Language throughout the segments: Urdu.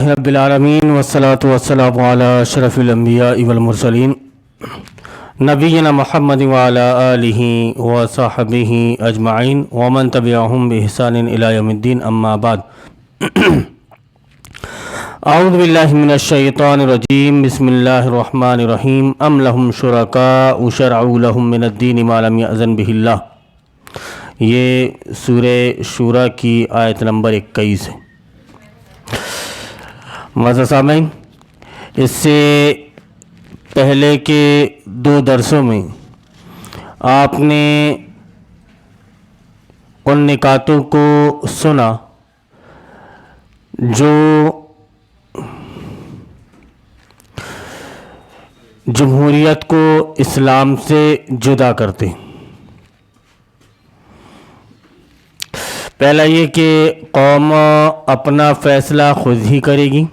رب العالمین والصلاة والسلام علی اشرف الانبیاء والمرسلین نبینا محمد وعلی آلہ وصحبہ اجمعین ومن تبعہم بإحسان الی یوم الدین اما بعد اعوذ باللہ من الشیطان الرجیم بسم اللہ الرحمن الرحیم ام لہم شرکاء شرعوا لہم من الدین ما لم یأذن بہ اللہ۔ یہ سورہ شورى کی آیت نمبر 21 ہے۔ معزز سامعین، اس سے پہلے کے 2 درسوں میں آپ نے ان نکاتوں کو سنا جو جمہوریت کو اسلام سے جدا کرتے ہیں۔ پہلا یہ کہ قوم اپنا فیصلہ خود ہی کرے گی،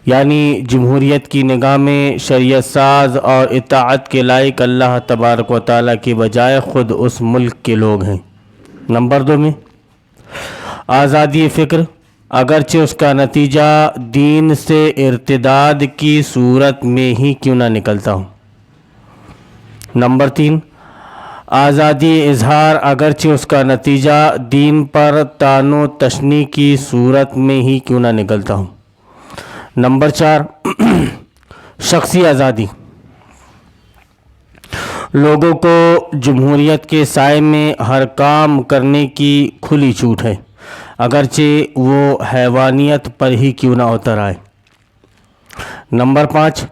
یعنی جمہوریت کی نگاہ میں شریعت ساز اور اطاعت کے لائق اللہ تبارک و تعالیٰ کی بجائے خود اس ملک کے لوگ ہیں۔ نمبر 2 میں آزادی فکر، اگرچہ اس کا نتیجہ دین سے ارتداد کی صورت میں ہی کیوں نہ نکلتا ہو۔ نمبر 3 آزادی اظہار، اگرچہ اس کا نتیجہ دین پر طعن و تشنیع کی صورت میں ہی کیوں نہ نکلتا ہو۔ نمبر 4 شخصی آزادی، لوگوں کو جمہوریت کے سائے میں ہر کام کرنے کی کھلی چھوٹ ہے، اگرچہ وہ حیوانیت پر ہی کیوں نہ اتر آئے۔ نمبر 5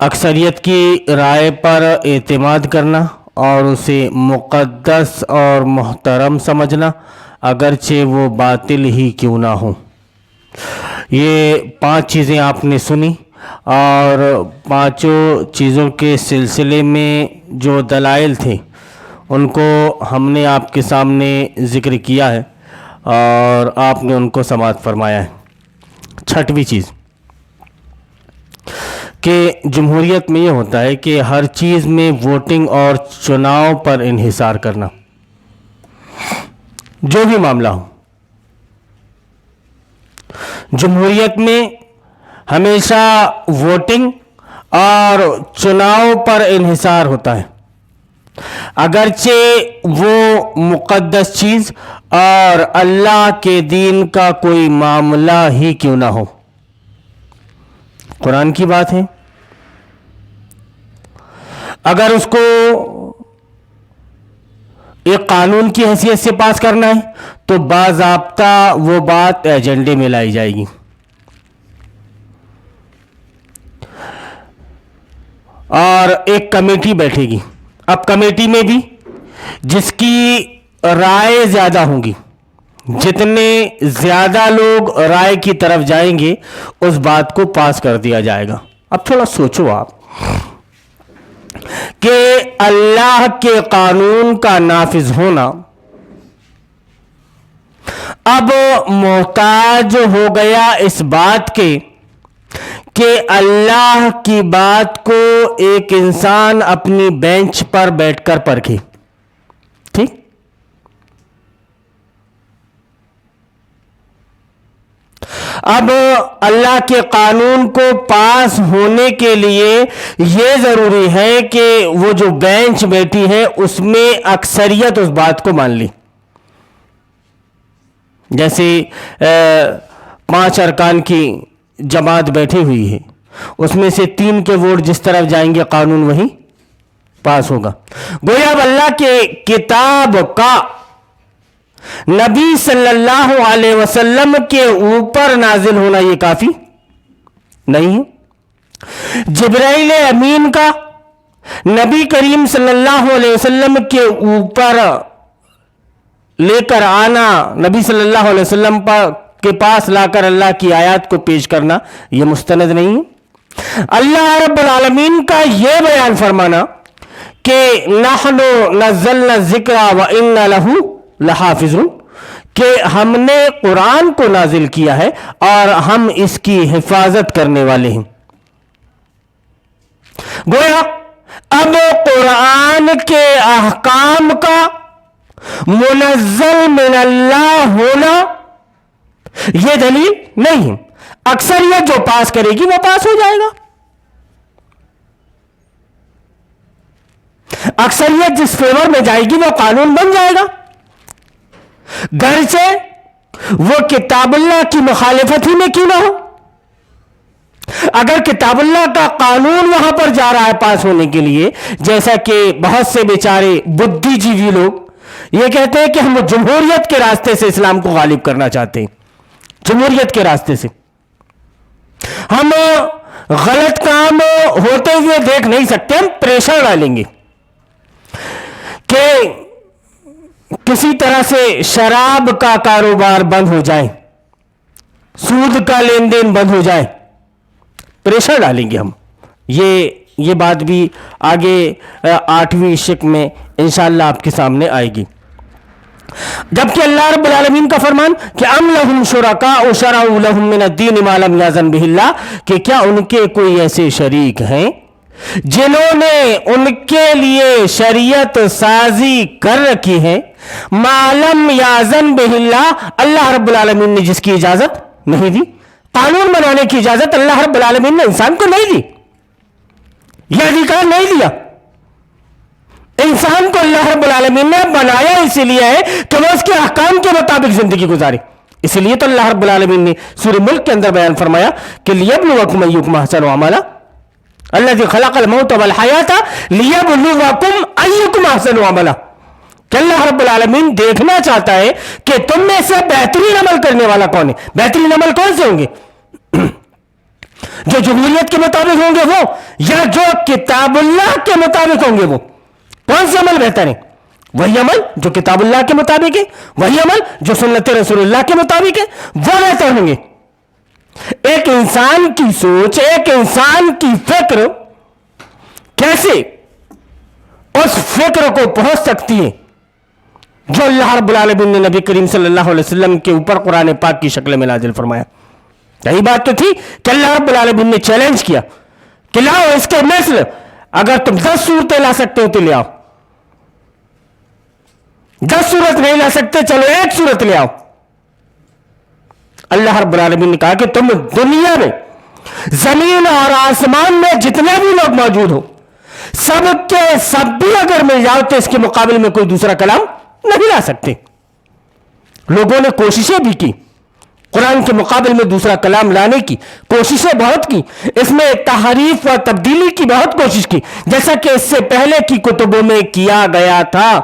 اکثریت کی رائے پر اعتماد کرنا اور اسے مقدس اور محترم سمجھنا، اگرچہ وہ باطل ہی کیوں نہ ہو۔ یہ 5 چیزیں آپ نے سنی، اور 5 چیزوں کے سلسلے میں جو دلائل تھے ان کو ہم نے آپ کے سامنے ذکر کیا ہے اور آپ نے ان کو سماعت فرمایا ہے۔ 6ویں چیز کہ جمہوریت میں یہ ہوتا ہے کہ ہر چیز میں ووٹنگ اور چناؤ پر انحصار کرنا، جو بھی معاملہ ہو۔ جمہوریت میں ہمیشہ ووٹنگ اور چناؤ پر انحصار ہوتا ہے، اگرچہ وہ مقدس چیز اور اللہ کے دین کا کوئی معاملہ ہی کیوں نہ ہو۔ قرآن کی بات ہے، اگر اس کو ایک قانون کی حیثیت سے پاس کرنا ہے تو باضابطہ وہ بات ایجنڈے میں لائی جائے گی، اور ایک کمیٹی بیٹھے گی۔ اب کمیٹی میں بھی جس کی رائے زیادہ ہوں گی، جتنے زیادہ لوگ رائے کی طرف جائیں گے اس بات کو پاس کر دیا جائے گا۔ اب تھوڑا سوچو آپ کہ اللہ کے قانون کا نافذ ہونا اب محتاج ہو گیا اس بات کے کہ اللہ کی بات کو ایک انسان اپنی بینچ پر بیٹھ کر پرکھے۔ ٹھیک؟ اب اللہ کے قانون کو پاس ہونے کے لیے یہ ضروری ہے کہ وہ جو بینچ بیٹھی ہے اس میں اکثریت اس بات کو مان لی۔ جیسے 5 ارکان کی جماعت بیٹھی ہوئی ہے، اس میں سے 3 کے ووٹ جس طرف جائیں گے قانون وہی پاس ہوگا۔ گویا اب اللہ کے کتاب کا نبی صلی اللہ علیہ وسلم کے اوپر نازل ہونا یہ کافی نہیں ہے۔ جبرائیل امین کا نبی کریم صلی اللہ علیہ وسلم کے اوپر لے کر آنا، نبی صلی اللہ علیہ وسلم کے پاس لا کر اللہ کی آیات کو پیش کرنا، یہ مستند نہیں ہے۔ اللہ رب العالمین کا یہ بیان فرمانا کہ نحن نزلنا الذکر وإنا لہ لحافظون، کہ ہم نے قرآن کو نازل کیا ہے اور ہم اس کی حفاظت کرنے والے ہیں۔ گویا اب قرآن کے احکام کا منزل من اللہ ہونا یہ دلیل نہیں ہے، اکثریت جو پاس کرے گی وہ پاس ہو جائے گا. اکثریت جس فیور میں جائے گی وہ قانون بن جائے گا، گرچہ وہ کتاب اللہ کی مخالفت ہی میں کیوں نہ ہو. اگر کتاب اللہ کا قانون وہاں پر جا رہا ہے پاس ہونے کے لیے، جیسا کہ بہت سے بیچارے بدھی جیوی لوگ یہ کہتے ہیں کہ ہم جمہوریت کے راستے سے اسلام کو غالب کرنا چاہتے ہیں، جمہوریت کے راستے سے ہم غلط کام ہوتے ہوئے دیکھ نہیں سکتے، ہم پریشر ڈالیں گے کہ کسی طرح سے شراب کا کاروبار بند ہو جائے، سود کا لین دین بند ہو جائے، پریشر ڈالیں گے ہم. یہ بات بھی آگے 8ویں شق میں انشاءاللہ آپ کے سامنے آئے گی. جبکہ اللہ رب العالمین کا فرمان کہ ام لہم شرکاء شرعوا لہم من الدین ما لم یأذن بہ اللہ، کہ کیا ان کے کوئی ایسے شریک ہیں جنہوں نے ان کے لیے شریعت سازی کر رکھی ہے ما لم یأذن بہ اللہ، اللہ رب العالمین نے جس کی اجازت نہیں دی. قانون بنانے کی اجازت اللہ رب العالمین نے انسان کو نہیں دی، یہ ادھیکار نہیں دیا. انسان کو اللہ رب العالمین نے بنایا اسی لیے ہے کہ وہ اس کے احکام کے مطابق زندگی گزارے. اسی لیے تو اللہ رب العالمین نے سورہ ملک کے اندر بیان فرمایا کہ لیبلوکم ایکم احسن عملا الذی خلق الموت والحیات لیبلوکم ایکم احسن عملا، کہ اللہ رب العالمین دیکھنا چاہتا ہے کہ تم میں سے بہترین عمل کرنے والا کون ہے. بہترین عمل کون سے ہوں گے؟ جو جمہوریت کے مطابق ہوں گے وہ، یا جو کتاب اللہ کے مطابق ہوں گے وہ؟ کون سے عمل بہتر ہے؟ وہی عمل جو کتاب اللہ کے مطابق ہے، وہی عمل جو سنت رسول اللہ کے مطابق ہے، وہ بہتر ہوں گے. ایک انسان کی سوچ، ایک انسان کی فکر کیسے اس فکر کو پہنچ سکتی ہے جو اللہ رب العالمین نے نبی کریم صلی اللہ علیہ وسلم کے اوپر قرآن پاک کی شکل میں نازل فرمایا. یہی بات تو تھی کہ اللہ رب العالمین نے چیلنج کیا کہ لاؤ اس کے مثل، اگر تم 10 صورتیں لا سکتے ہو تو لے آؤ. 10 صورت نہیں لا سکتے، چلو 1 صورت لے آؤ. اللہ رب العالمین نے کہا کہ تم دنیا میں زمین اور آسمان میں جتنے بھی لوگ موجود ہو سب کے سب بھی اگر مل جاؤ تو اس کے مقابل میں کوئی دوسرا کلام نہیں لا سکتے. لوگوں نے کوششیں بھی کی، قرآن کے مقابل میں دوسرا کلام لانے کی کوششیں بہت کی، اس میں تحریف و تبدیلی کی بہت کوشش کی، جیسا کہ اس سے پہلے کی کتبوں میں کیا گیا تھا.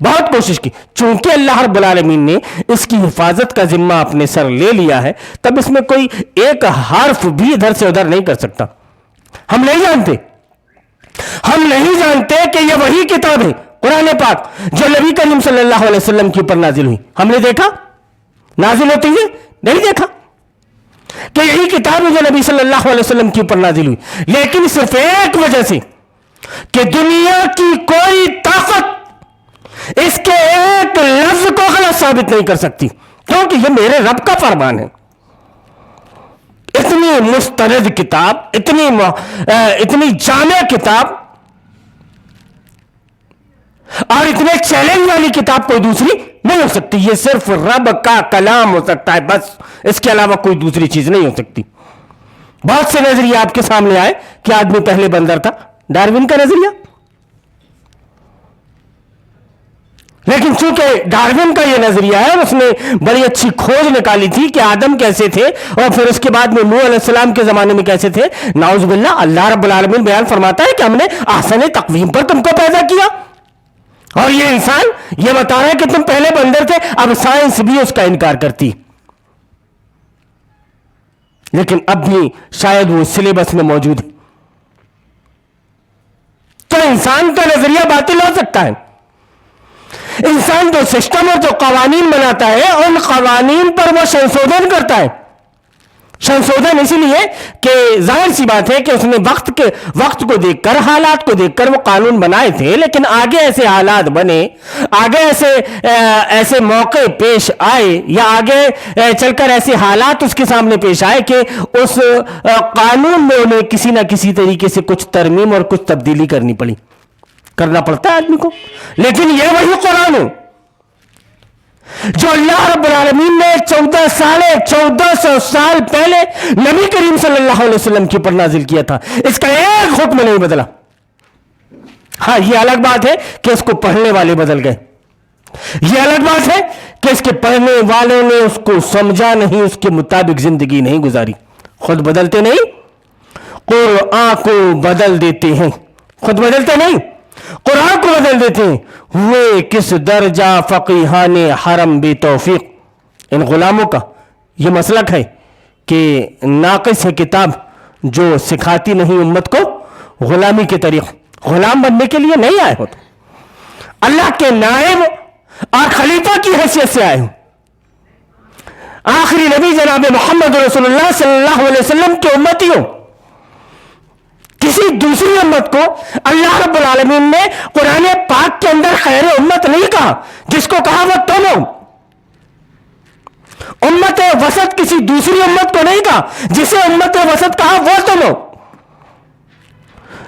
بہت کوشش کی. چونکہ اللہ رب العالمین نے اس کی حفاظت کا ذمہ اپنے سر لے لیا ہے، تب اس میں کوئی ایک حرف بھی ادھر سے ادھر نہیں کر سکتا. ہم نہیں جانتے کہ یہ وہی کتاب ہے قرآن پاک جو نبی کریم صلی اللہ علیہ وسلم کے اوپر نازل ہوئی. ہم نے دیکھا نازل ہوتی ہے؟ نہیں دیکھا کہ یہی کتاب ہے جو نبی صلی اللہ علیہ وسلم کے اوپر نازل ہوئی. لیکن صرف ایک وجہ سے کہ دنیا کی کوئی طاقت اس کے ایک لفظ کو غلط ثابت نہیں کر سکتی، کیونکہ یہ میرے رب کا فرمان ہے. اتنی مستند کتاب، اتنی جامع کتاب اور اتنے چیلنج والی کتاب کوئی دوسری نہیں ہو سکتی. یہ صرف رب کا کلام ہو سکتا ہے، بس اس کے علاوہ کوئی دوسری چیز نہیں ہو سکتی. بہت سے نظریے آپ کے سامنے آئے کہ آدمی پہلے بندر تھا، ڈاروین کا نظریہ. لیکن چونکہ ڈاروین کا یہ نظریہ ہے، اس نے بڑی اچھی کھوج نکالی تھی کہ آدم کیسے تھے اور پھر اس کے بعد میں نوح علیہ السلام کے زمانے میں کیسے تھے. نعوذ باللہ، اللہ رب العالمین بیان فرماتا ہے کہ ہم نے احسن تقویم پر تم کو پیدا کیا، اور یہ انسان یہ بتا رہا ہے کہ تم پہلے بندر تھے. اب سائنس بھی اس کا انکار کرتی، لیکن اب بھی شاید وہ سلیبس میں موجود ہے. تو انسان کا نظریہ باطل ہو سکتا ہے. انسان جو سسٹم اور جو قوانین بناتا ہے ان قوانین پر وہ سنشودھن کرتا ہے. سنشودھن اسی لیے کہ ظاہر سی بات ہے کہ اس نے وقت کو دیکھ کر، حالات کو دیکھ کر وہ قانون بنائے تھے، لیکن آگے ایسے حالات بنے، آگے ایسے موقع پیش آئے، یا آگے چل کر ایسے حالات اس کے سامنے پیش آئے کہ اس قانون میں انہیں کسی نہ کسی طریقے سے کچھ ترمیم اور کچھ تبدیلی کرنا پڑتا ہے آدمی کو. لیکن یہ وہی قرآن ہے جو اللہ رب العالمین نے 1400 سال پہلے نبی کریم صلی اللہ علیہ وسلم کے اوپر نازل کیا تھا، اس کا ایک حکم نہیں بدلا۔ ہاں یہ الگ بات ہے کہ اس کو پڑھنے والے بدل گئے، یہ الگ بات ہے کہ اس کے پڑھنے والوں نے اس کو سمجھا نہیں، اس کے مطابق زندگی نہیں گزاری۔ خود بدلتے نہیں، قرآن کو بدل دیتے ہیں، خود بدلتے نہیں، قرآن کو بدل دیتے ہیں۔ ہوئے کس درجہ فقیہان حرم بے توفیق۔ ان غلاموں کا یہ مسلک ہے کہ ناقص ہے کتاب جو سکھاتی نہیں امت کو غلامی کے طریق۔ غلام بننے کے لیے نہیں آئے ہو، تو اللہ کے نائب اور خلیفہ کی حیثیت سے آئے ہو۔ آخری نبی جناب محمد رسول اللہ صلی اللہ علیہ وسلم کے امتی ہو۔ کسی دوسری امت کو اللہ رب العالمین نے قرآن پاک کے اندر خیر امت نہیں کہا، جس کو کہا وہ تم ہو۔ امت وسط کسی دوسری امت کو نہیں کہا، جسے امت وسط کہا وہ تم ہو،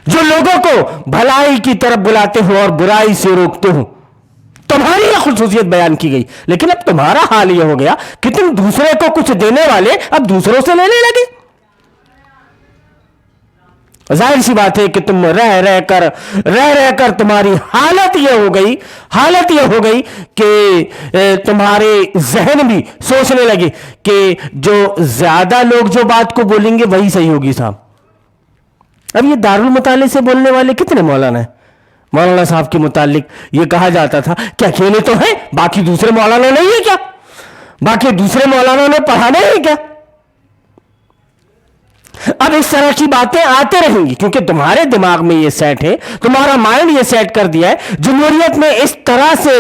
جو لوگوں کو بھلائی کی طرف بلاتے ہو اور برائی سے روکتے ہو۔ تمہاری یہ خصوصیت بیان کی گئی، لیکن اب تمہارا حال یہ ہو گیا کہ تم دوسرے کو کچھ دینے والے اب دوسروں سے لینے لگے۔ ظاہر سی بات ہے کہ تم رہ رہ کر تمہاری حالت یہ ہو گئی کہ تمہارے ذہن بھی سوچنے لگے کہ جو زیادہ لوگ جو بات کو بولیں گے وہی صحیح ہوگی صاحب۔ اب یہ دارالمطالعے سے بولنے والے کتنے مولانا ہیں؟ مولانا صاحب کے متعلق یہ کہا جاتا تھا کہ اکیلے تو ہیں، باقی دوسرے مولانا نہیں ہے کیا؟ باقی دوسرے مولانا نے پڑھانے ہیں کیا؟ اب اس طرح کی باتیں آتے رہیں گی کیونکہ تمہارے دماغ میں یہ سیٹ ہے، تمہارا مائنڈ یہ سیٹ کر دیا ہے۔ جمہوریت میں اس طرح سے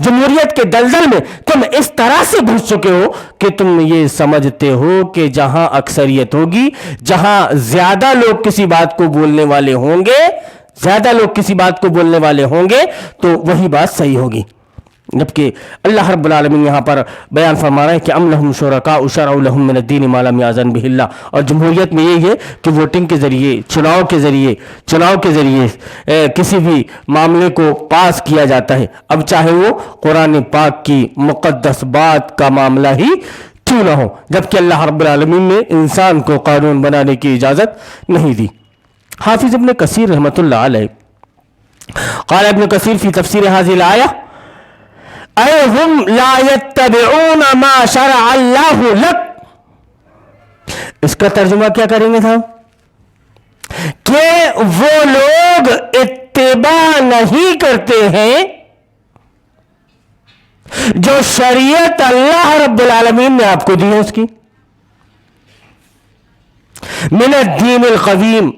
جمہوریت کے دلدل میں تم اس طرح سے گھس چکے ہو کہ تم یہ سمجھتے ہو کہ جہاں اکثریت ہوگی، جہاں زیادہ لوگ کسی بات کو بولنے والے ہوں گے تو وہی بات صحیح ہوگی۔ جبکہ اللہ رب العالمین یہاں پر بیان فرما رہا ہے کہ ام لہم شرکاء شرعوا لہم من الدین ما لم یأذن بہ اللہ۔ اور جمہوریت میں یہ ہے کہ ووٹنگ کے ذریعے، چناؤ کے ذریعے کسی بھی معاملے کو پاس کیا جاتا ہے، اب چاہے وہ قرآن پاک کی مقدس بات کا معاملہ ہی کیوں نہ ہو، جبکہ اللہ رب العالمین نے انسان کو قانون بنانے کی اجازت نہیں دی۔ حافظ ابن کثیر رحمۃ اللہ علیہ قال ابن کثیر فی تفسیر هذه الآیہ اَيْهُمْ لَا يَتَّبِعُونَ مَا شَرَعَ اللَّهُ لَكَ۔ اس کا ترجمہ کیا کریں گے صاحب؟ کہ وہ لوگ اتباع نہیں کرتے ہیں جو شریعت اللہ رب العالمین نے آپ کو دی ہے اس کی۔ من الدین القویم،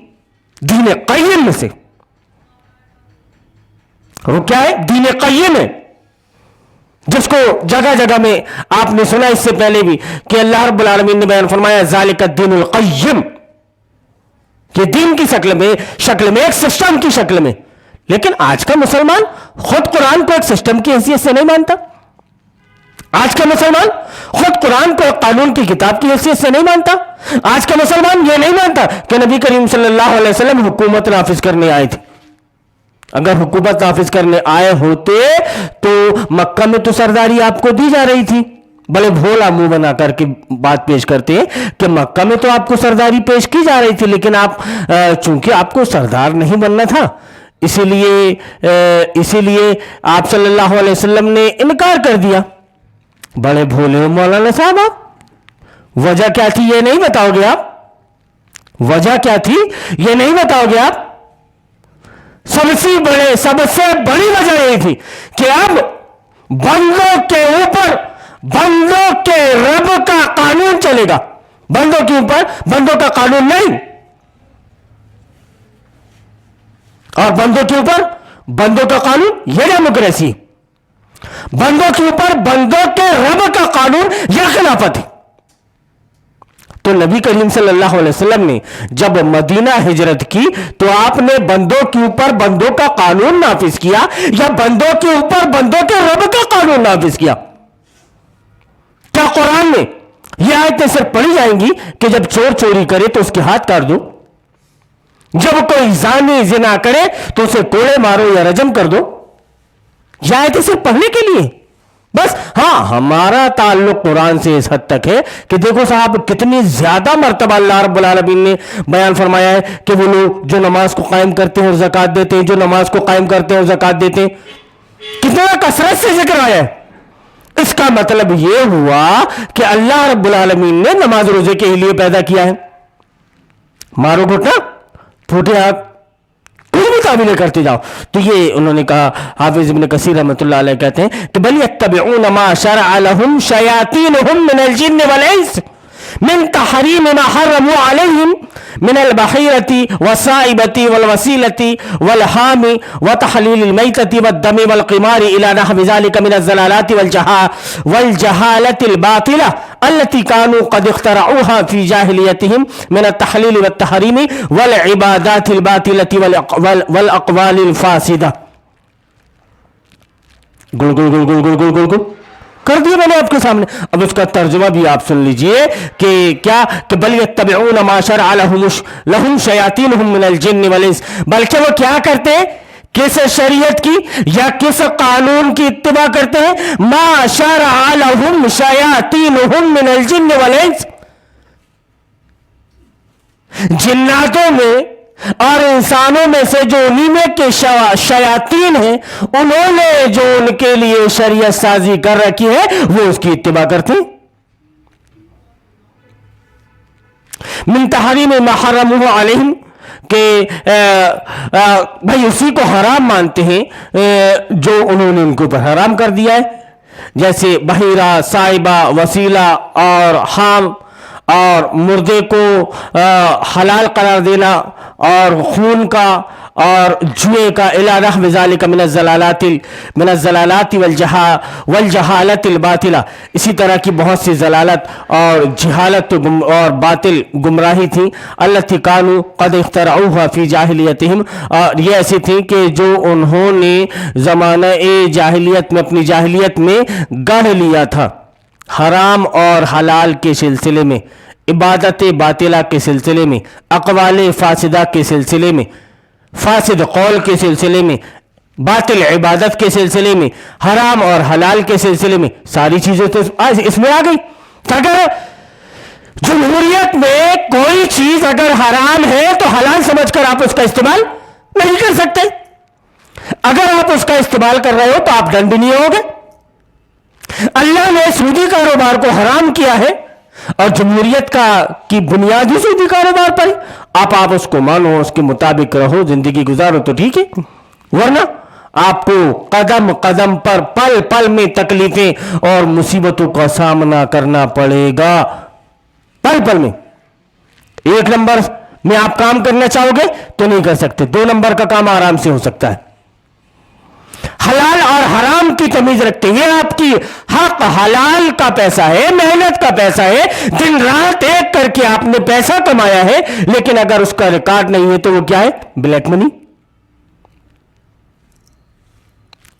دین قیم میں سے۔ وہ کیا ہے؟ دین قیم ہے، جس کو جگہ جگہ میں آپ نے سنا اس سے پہلے بھی کہ اللہ رب العالمین نے بیان فرمایا ذالک الدین القیم، کہ دین کی شکل میں ایک سسٹم کی شکل میں۔ لیکن آج کا مسلمان خود قرآن کو ایک سسٹم کی حیثیت سے نہیں مانتا، آج کا مسلمان خود قرآن کو ایک قانون کی کتاب کی حیثیت سے نہیں مانتا، آج کا مسلمان یہ نہیں مانتا کہ نبی کریم صلی اللہ علیہ وسلم حکومت نافذ کرنے آئے تھے۔ اگر حکومت نافذ کرنے آئے ہوتے تو مکہ میں تو سرداری آپ کو دی جا رہی تھی۔ بڑے بھولا منہ بنا کر کے بات پیش کرتے ہیں کہ مکہ میں تو آپ کو سرداری پیش کی جا رہی تھی، لیکن آپ چونکہ آپ کو سردار نہیں بننا تھا، اسی لیے آپ صلی اللہ علیہ وسلم نے انکار کر دیا۔ بڑے بھولے مولانا صاحب، آپ وجہ کیا تھی یہ نہیں بتاؤ گے؟ آپ وجہ کیا تھی یہ نہیں بتاؤ گے؟ آپ سب سے بڑی وجہ یہ تھی کہ اب بندوں کے اوپر بندوں کے رب کا قانون چلے گا، بندوں کے اوپر بندوں کا قانون نہیں، اور بندوں کے اوپر بندوں کا قانون یہ ڈیموکریسی، بندوں کے اوپر بندوں کے رب کا قانون یہ خلافت ہے۔ تو نبی کریم صلی اللہ علیہ وسلم نے جب مدینہ ہجرت کی تو آپ نے بندوں کے اوپر بندوں کا قانون نافذ کیا یا بندوں کے اوپر بندوں کے رب کا قانون نافذ کیا؟ کیا قرآن میں یہ آیتیں صرف پڑھی جائیں گی کہ جب چور چوری کرے تو اس کے ہاتھ کاٹ دو، جب کوئی زانی زنا کرے تو اسے کوڑے مارو یا رجم کر دو؟ یہ آیتیں صرف پڑھنے کے لیے؟ بس ہاں ہمارا تعلق قرآن سے اس حد تک ہے کہ دیکھو صاحب کتنی زیادہ مرتبہ اللہ رب العالمین نے بیان فرمایا ہے کہ وہ لوگ جو نماز کو قائم کرتے ہیں اور زکوٰۃ دیتے ہیں، جو نماز کو قائم کرتے ہیں اور زکوٰۃ دیتے ہیں، کتنا کثرت سے ذکر آیا ہے۔ اس کا مطلب یہ ہوا کہ اللہ رب العالمین نے نماز روزے کے لیے پیدا کیا ہے۔ مارو گھٹنا پھوٹے ہاتھ کوئی بھی تعبیریں کرتے جاؤ، تو یہ انہوں نے کہا، حافظ ابن کثیر رحمۃ اللہ علیہ کہتے ہیں کہ بل یتبعون ما شرع لهم شیاطینہم من الجن والانس من تحریم ما حرموا علیہم من البحیرة والصائبة والوسیلة والحام وتحلیل المیتة والدم والقمار الى نحو ذلك من الزلالات والجہالة الباطلة التي كانوا قد اخترعوها في جاهليتهم من التحليل والتحريم والعبادات الباطلة والاقوال الفاسدة۔ گل گل گل گل گل گل گل کر دیا میں نے آپ کے سامنے۔ اب اس کا ترجمہ بھی آپ سن لیجئے کہ کیا کہ بل یتبعون ما شرع لهم شیاطینہم من الجن والانس، بلکہ وہ کیا کرتے ہیں، کس شریعت کی یا کس قانون کی اتباع کرتے ہیں، ما شرع لهم شیاطینہم من الجن والانس، جناتوں میں اور انسانوں میں سے جو انہی میں کے شیاطین ہیں، انہوں نے جو ان کے لیے شریعت سازی کر رکھی ہے وہ اس کی اتباع کرتے ہیں۔ من تحریم ما حرمہ علیہم، کہ بھائی اسی کو حرام مانتے ہیں جو انہوں نے ان کے اوپر حرام کر دیا ہے، جیسے بحیرہ، صائبہ، وسیلہ اور حام، اور مردے کو حلال قرار دینا، اور خون کا اور جوئے کا، الی نحو ذالک من الزلالات والجہالت الباطلہ، اسی طرح کی بہت سی زلالت اور جہالت اور باطل گمراہی تھی، التی کانوا قد اخترعوها فی جاہلیتہم، اور یہ ایسی تھی کہ جو انہوں نے زمانہ جاہلیت میں، اپنی جاہلیت میں گڑھ لیا تھا، حرام اور حلال کے سلسلے میں، عبادت باطلہ کے سلسلے میں، اقوال فاسدہ کے سلسلے میں، فاسد قول کے سلسلے میں، باطل عبادت کے سلسلے میں، حرام اور حلال کے سلسلے میں، ساری چیزیں تو اس میں آ گئی۔ اگر جمہوریت میں کوئی چیز اگر حرام ہے تو حلال سمجھ کر آپ اس کا استعمال نہیں کر سکتے، اگر آپ اس کا استعمال کر رہے ہو تو آپ دنڈنی ہو گے۔ اللہ نے سودی کاروبار کو حرام کیا ہے، اور جمہوریت کی بنیاد ہی سودی کاروبار پر آپ اس کو مانو، اس کے مطابق رہو، زندگی گزارو تو ٹھیک ہے، ورنہ آپ کو قدم قدم پر، پل پل میں تکلیفیں اور مصیبتوں کا سامنا کرنا پڑے گا، پل پل میں۔ ایک نمبر میں آپ کام کرنا چاہو گے تو نہیں کر سکتے، 2 نمبر کا کام آرام سے ہو سکتا ہے۔ حلال اور حرام کی تمیز رکھتے ہیں، آپ کی حق حلال کا پیسہ ہے، محنت کا پیسہ ہے، دن رات ایک کر کے آپ نے پیسہ کمایا ہے، لیکن اگر اس کا ریکارڈ نہیں ہے تو وہ کیا ہے؟ بلیک منی۔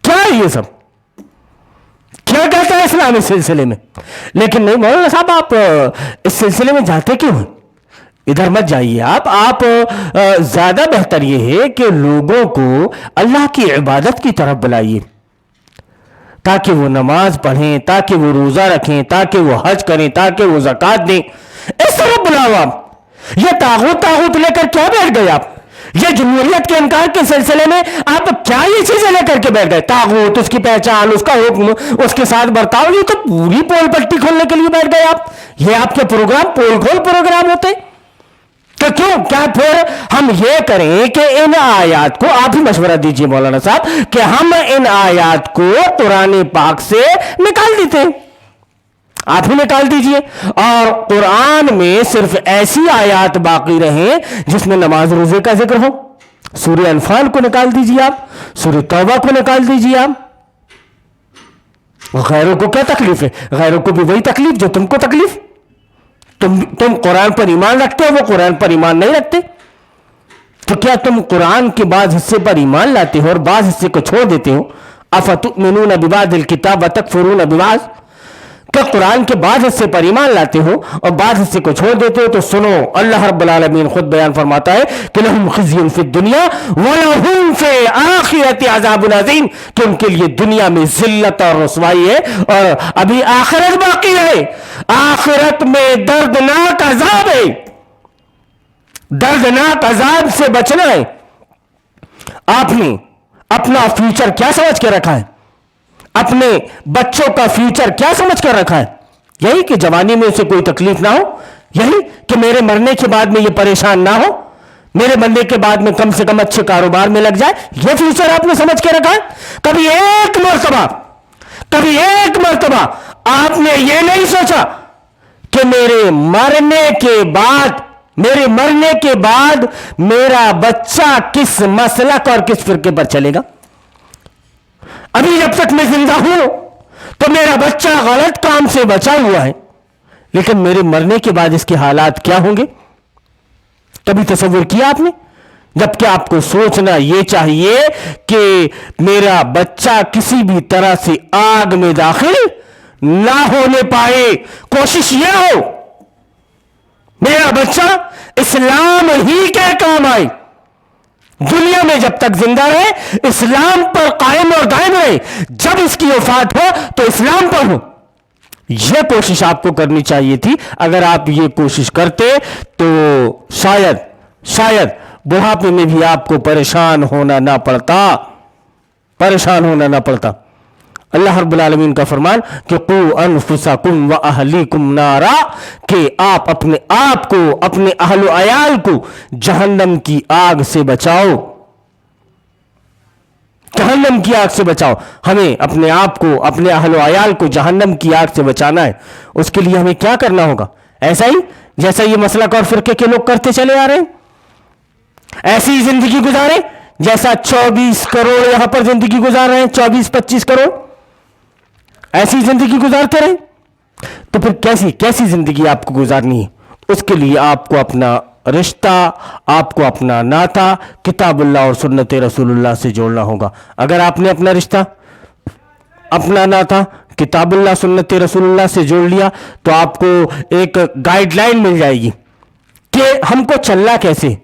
کیا ہے یہ سب؟ کیا کہتا ہے اسلام اس سلسلے میں؟ لیکن نہیں مولانا صاحب، آپ اس سلسلے میں جاتے کیوں ہیں؟ ادھر مت جائیے آپ زیادہ بہتر یہ ہے کہ لوگوں کو اللہ کی عبادت کی طرف بلائیے، تاکہ وہ نماز پڑھیں، تاکہ وہ روزہ رکھیں، تاکہ وہ حج کریں، تاکہ وہ زکوٰۃ دیں، اس طرح بلاؤ آپ۔ یہ طاغوت لے کر کیا بیٹھ گئے آپ؟ یہ جمہوریت کے انکار کے سلسلے میں آپ کیا یہ چیزیں لے کر کے بیٹھ گئے؟ طاغوت، اس کی پہچان، اس کا حکم، اس کے ساتھ برتاؤ، یہ تو پوری پول پٹی کھولنے کے لیے بیٹھ گئے آپ۔ یہ آپ کے پروگرام پول کھول پروگرام ہوتے تو کیوں؟ کیا پھر ہم یہ کریں کہ ان آیات کو، آپ ہی مشورہ دیجئے مولانا صاحب، کہ ہم ان آیات کو قرآن پاک سے نکال دیتے ہیں، آپ ہی نکال دیجئے، اور قرآن میں صرف ایسی آیات باقی رہیں جس میں نماز روزے کا ذکر ہو۔ سورہ انفال کو نکال دیجئے آپ، سورہ توبہ کو نکال دیجئے آپ۔ غیروں کو کیا تکلیف ہے؟ غیروں کو بھی وہی تکلیف جو تم کو تکلیف۔ تم قرآن پر ایمان رکھتے ہو، وہ قرآن پر ایمان نہیں رکھتے، تو کیا تم قرآن کے بعض حصے پر ایمان لاتے ہو اور بعض حصے کو چھوڑ دیتے ہو؟ افتؤمنون ببعض الکتاب وتکفرون ببعض، کہ قرآن کے بعض حصے پر ایمان لاتے ہو اور بعض حصے کو چھوڑ دیتے ہو، تو سنو، اللہ رب العالمین خود بیان فرماتا ہے کہ لہم خزی فی الدنیا ولہم فی الآخرۃ عذاب عظیم، کہ ان کے لیے دنیا میں ذلت اور رسوائی ہے اور ابھی آخرت باقی ہے، آخرت میں دردناک عذاب ہے، دردناک عذاب سے بچنا ہے۔ آپ نے اپنا فیوچر کیا سمجھ کے رکھا ہے؟ اپنے بچوں کا فیوچر کیا سمجھ کر رکھا ہے؟ یہی کہ جوانی میں اسے کوئی تکلیف نہ ہو، یہی کہ میرے مرنے کے بعد میں یہ پریشان نہ ہو، میرے مرنے کے بعد میں کم سے کم اچھے کاروبار میں لگ جائے، یہ فیوچر آپ نے سمجھ کے رکھا ہے؟ کبھی ایک مرتبہ آپ نے یہ نہیں سوچا کہ میرے مرنے کے بعد میرا بچہ کس مسلک اور کس فرقے پر چلے گا؟ ابھی جب تک میں زندہ ہوں تو میرا بچہ غلط کام سے بچا ہوا ہے، لیکن میرے مرنے کے بعد اس کے حالات کیا ہوں گے؟ کبھی تصور کیا آپ نے؟ جبکہ آپ کو سوچنا یہ چاہیے کہ میرا بچہ کسی بھی طرح سے آگ میں داخل نہ ہونے پائے، کوشش یہ ہو میرا بچہ اسلام ہی کے کام آئے، دنیا میں جب تک زندہ رہے اسلام پر قائم اور دائم رہے، جب اس کی وفات ہو تو اسلام پر ہو۔ یہ کوشش آپ کو کرنی چاہیے تھی۔ اگر آپ یہ کوشش کرتے تو شاید بڑھاپے میں بھی آپ کو پریشان ہونا نہ پڑتا۔ اللہ رب العالمین کا فرمان کہ قو انفسکم و اہلیکم نارا، کہ آپ اپنے آپ کو، اپنے اہل و عیال کو جہنم کی آگ سے بچاؤ، جہنم کی آگ سے بچاؤ۔ ہمیں اپنے آپ کو، اپنے اہل و عیال کو جہنم کی آگ سے بچانا ہے۔ اس کے لیے ہمیں کیا کرنا ہوگا؟ ایسا ہی جیسا یہ مسلک اور فرقے کے لوگ کرتے چلے آ رہے ہیں، ایسی زندگی گزاریں جیسا 24 کروڑ یہاں پر زندگی گزار رہے ہیں، 24-25 کروڑ ایسی زندگی گزارتے رہیں؟ تو پھر کیسی زندگی آپ کو گزارنی ہے؟ اس کے لیے آپ کو اپنا رشتہ، آپ کو اپنا ناطہ کتاب اللہ اور سنت رسول اللہ سے جوڑنا ہوگا۔ اگر آپ نے اپنا رشتہ، اپنا ناطہ کتاب اللہ سنت رسول اللہ سے جوڑ لیا تو آپ کو ایک گائیڈ لائن مل جائے گی کہ ہم کو چلنا کیسے۔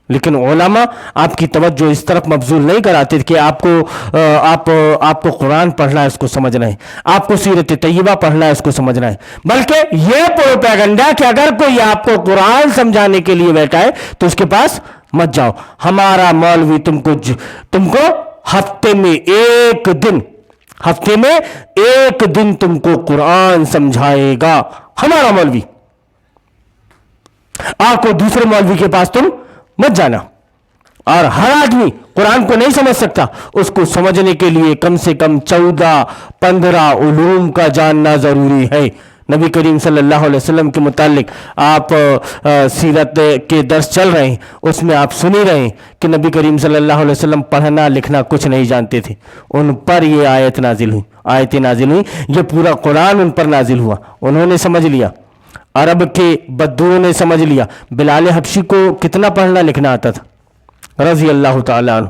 لیکن علماء آپ کی توجہ اس طرف مبذول نہیں کراتے کہ آپ کو قرآن پڑھنا ہے، اس کو سمجھنا ہے، آپ کو سیرت طیبہ پڑھنا ہے، اس کو سمجھنا ہے، بلکہ یہ پروپیگنڈا کہ اگر کوئی آپ کو قرآن سمجھانے کے لیے بیٹھا ہے تو اس کے پاس مت جاؤ۔ ہمارا مولوی تم کو ہفتے میں ایک دن تم کو قرآن سمجھائے گا، ہمارا مولوی۔ آپ کو دوسرے مولوی کے پاس تم مت جانا۔ اور ہر آدمی قرآن کو نہیں سمجھ سکتا، اس کو سمجھنے کے لیے کم سے کم 14-15 علوم کا جاننا ضروری ہے۔ نبی کریم صلی اللہ علیہ وسلم کے متعلق آپ سیرت کے درس چل رہے ہیں، اس میں آپ سن ہی رہے ہیں کہ نبی کریم صلی اللہ علیہ وسلم پڑھنا لکھنا کچھ نہیں جانتے تھے، ان پر یہ آیتیں نازل ہوئی، یہ پورا قرآن ان پر نازل ہوا، انہوں نے سمجھ لیا، عرب کے بدوؤں نے سمجھ لیا۔ بلال حبشی کو کتنا پڑھنا لکھنا آتا تھا رضی اللہ تعالیٰ عنہ؟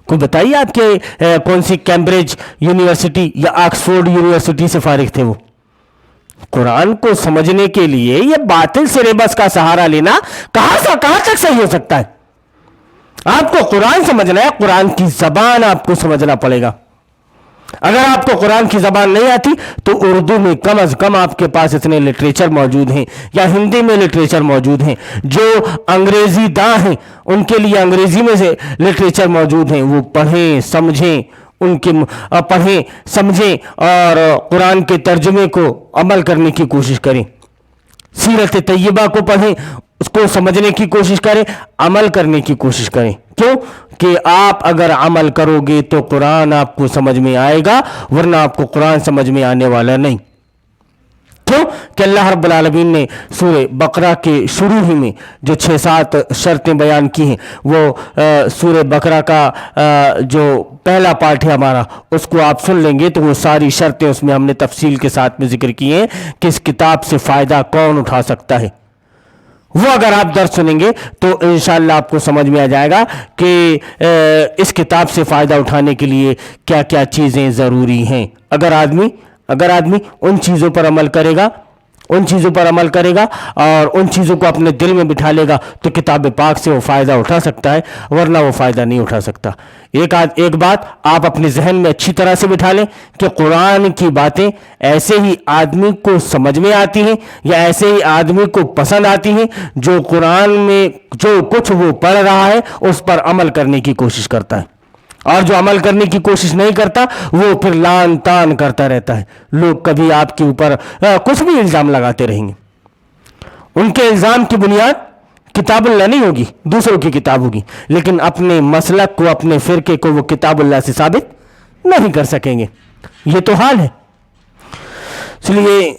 کوئی بتائیے آپ کے کون سی کیمبرج یونیورسٹی یا آکسفورڈ یونیورسٹی سے فارغ تھے وہ؟ قرآن کو سمجھنے کے لیے یہ باطل سلیبس کا سہارا لینا کہاں تک صحیح ہو سکتا ہے؟ آپ کو قرآن سمجھنا ہے، قرآن کی زبان آپ کو سمجھنا پڑے گا۔ اگر آپ کو قرآن کی زبان نہیں آتی تو اردو میں کم از کم آپ کے پاس اتنے لٹریچر موجود ہیں، یا ہندی میں لٹریچر موجود ہیں، جو انگریزی داں ہیں ان کے لیے انگریزی میں سے لٹریچر موجود ہیں، وہ پڑھیں سمجھیں، پڑھیں سمجھیں اور قرآن کے ترجمے کو عمل کرنے کی کوشش کریں۔ سیرت طیبہ کو پڑھیں، اس کو سمجھنے کی کوشش کریں، عمل کرنے کی کوشش کریں۔ کیوں کہ آپ اگر عمل کرو گے تو قرآن آپ کو سمجھ میں آئے گا، ورنہ آپ کو قرآن سمجھ میں آنے والا نہیں۔ کیوں کہ اللہ رب العالمین نے سورہ بقرہ کے شروع ہی میں جو 6-7 شرطیں بیان کی ہیں، وہ سورہ بقرہ کا جو پہلا پارٹ ہے ہمارا، اس کو آپ سن لیں گے تو وہ ساری شرطیں اس میں ہم نے تفصیل کے ساتھ میں ذکر کی ہیں کہ اس کتاب سے فائدہ کون اٹھا سکتا ہے۔ وہ اگر آپ درس سنیں گے تو انشاءاللہ آپ کو سمجھ میں آ جائے گا کہ اس کتاب سے فائدہ اٹھانے کے لیے کیا کیا چیزیں ضروری ہیں۔ اگر آدمی اگر آدمی ان چیزوں پر عمل کرے گا اور ان چیزوں کو اپنے دل میں بٹھا لے گا تو کتاب پاک سے وہ فائدہ اٹھا سکتا ہے، ورنہ وہ فائدہ نہیں اٹھا سکتا۔ ایک بات آپ اپنے ذہن میں اچھی طرح سے بٹھا لیں کہ قرآن کی باتیں ایسے ہی آدمی کو سمجھ میں آتی ہیں یا ایسے ہی آدمی کو پسند آتی ہیں جو قرآن میں جو کچھ وہ پڑھ رہا ہے اس پر عمل کرنے کی کوشش کرتا ہے، اور جو عمل کرنے کی کوشش نہیں کرتا وہ پھر لان تان کرتا رہتا ہے۔ لوگ کبھی آپ کے اوپر کچھ بھی الزام لگاتے رہیں گے، ان کے الزام کی بنیاد کتاب اللہ نہیں ہوگی، دوسروں کی کتاب ہوگی، لیکن اپنے مسلک کو، اپنے فرقے کو وہ کتاب اللہ سے ثابت نہیں کر سکیں گے۔ یہ تو حال ہے۔ اس لیے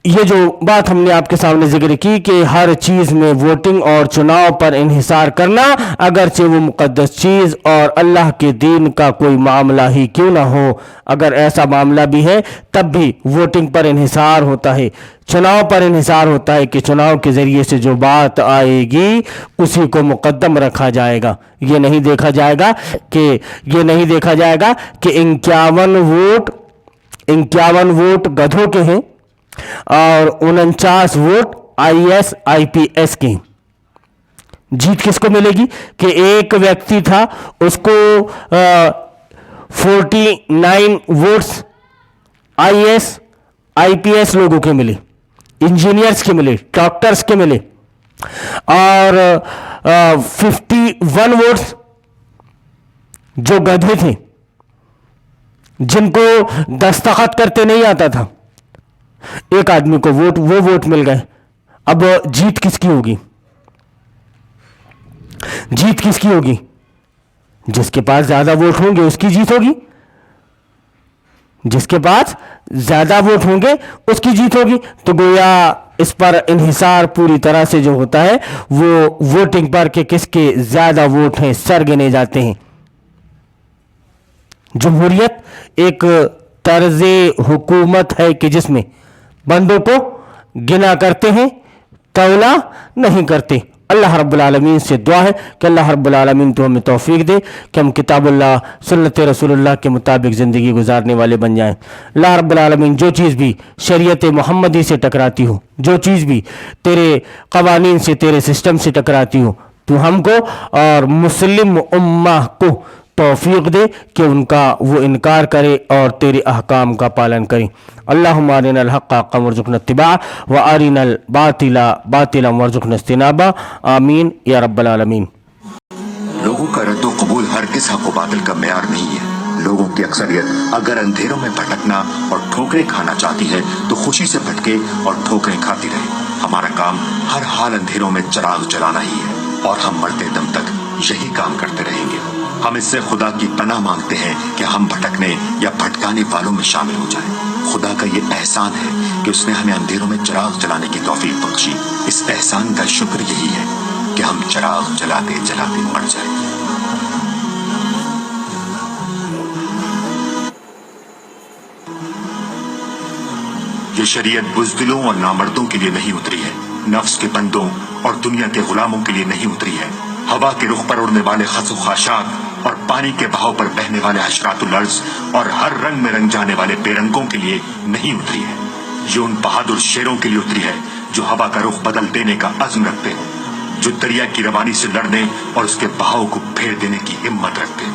یہ جو بات ہم نے آپ کے سامنے ذکر کی کہ ہر چیز میں ووٹنگ اور چناؤ پر انحصار کرنا، اگرچہ وہ مقدس چیز اور اللہ کے دین کا کوئی معاملہ ہی کیوں نہ ہو، اگر ایسا معاملہ بھی ہے تب بھی ووٹنگ پر انحصار ہوتا ہے، چناؤ پر انحصار ہوتا ہے کہ چناؤ کے ذریعے سے جو بات آئے گی اسی کو مقدم رکھا جائے گا۔ یہ نہیں دیکھا جائے گا کہ 51 ووٹ گدھوں کے ہیں اور 49 ووٹ IS/IPS کے ہیں۔ جیت کس کو ملے گی کہ ایک ویکتی تھا، اس کو 49 ووٹس IS/IPS لوگوں کے ملے، انجینئرز کے ملے، ڈاکٹرز کے ملے، اور 51 ووٹس جو گدھے تھے جن کو دستخط کرتے نہیں آتا تھا، ایک آدمی کو وہ ووٹ مل گئے۔ اب جیت کس کی ہوگی؟ جس کے پاس زیادہ ووٹ ہوں گے اس کی جیت ہوگی، جس کے پاس زیادہ ووٹ ہوں گے اس کی جیت ہوگی۔ تو گویا اس پر انحصار پوری طرح سے جو ہوتا ہے وہ ووٹنگ پر کہ کس کے زیادہ ووٹ ہیں سر گنے جاتے ہیں۔ جمہوریت ایک طرز حکومت ہے کہ جس میں بندوں کو گنا کرتے ہیں، تولا نہیں کرتے۔ اللہ رب العالمین سے دعا ہے کہ اللہ رب العالمین تو ہمیں توفیق دے کہ ہم کتاب اللہ، سنت رسول اللہ کے مطابق زندگی گزارنے والے بن جائیں۔ اللہ رب العالمین جو چیز بھی شریعت محمدی سے ٹکراتی ہو، جو چیز بھی تیرے قوانین سے، تیرے سسٹم سے ٹکراتی ہو، تو ہم کو اور مسلم امہ کو توفیق دے کہ ان کا وہ انکار کرے اور تیرے احکام کا پالن کریں۔ اللہم ارنا الحق حقا وارزقنا اتباعہ وارنا الباطل باطلا وارزقنا اجتنابہ، آمین یا رب العالمین۔ لوگوں کا رد و قبول ہرگز حق و باطل کا معیار نہیں ہے۔ لوگوں کی اکثریت اگر اندھیروں میں بھٹکنا اور ٹھوکریں کھانا چاہتی ہے تو خوشی سے بھٹکے اور ٹھوکریں کھاتی رہے۔ ہمارا کام ہر حال اندھیروں میں چراغ جلانا ہی ہے اور ہم مرتے دم تک یہی کام کرتے رہیں گے۔ ہم اس سے خدا کی پناہ مانگتے ہیں کہ ہم بھٹکنے یا بھٹکانے والوں میں شامل ہو جائیں۔ خدا کا یہ احسان ہے کہ اس نے ہمیں اندھیروں میں چراغ جلانے کی توفیق بخشی۔ اس احسان کا شکر یہی ہے کہ ہم چراغ جلاتے جلاتے مر جائیں۔ یہ شریعت بزدلوں اور نامردوں کے لیے نہیں اتری ہے، نفس کے بندوں اور دنیا کے غلاموں کے لیے نہیں اتری ہے، ہوا کے رخ پر اڑنے والے خس و خاشاک اور پانی کے بہاؤ پر بہنے والے حشرات الارض اور ہر رنگ میں رنگ جانے والے بے رنگوں کے لیے نہیں اتری ہے۔ یہ ان بہادر شیروں کے لیے اتری ہے جو ہوا کا رخ بدل دینے کا عزم رکھتے ہیں، جو دریا کی روانی سے لڑنے اور اس کے بہاؤ کو پھیر دینے کی ہمت رکھتے ہیں۔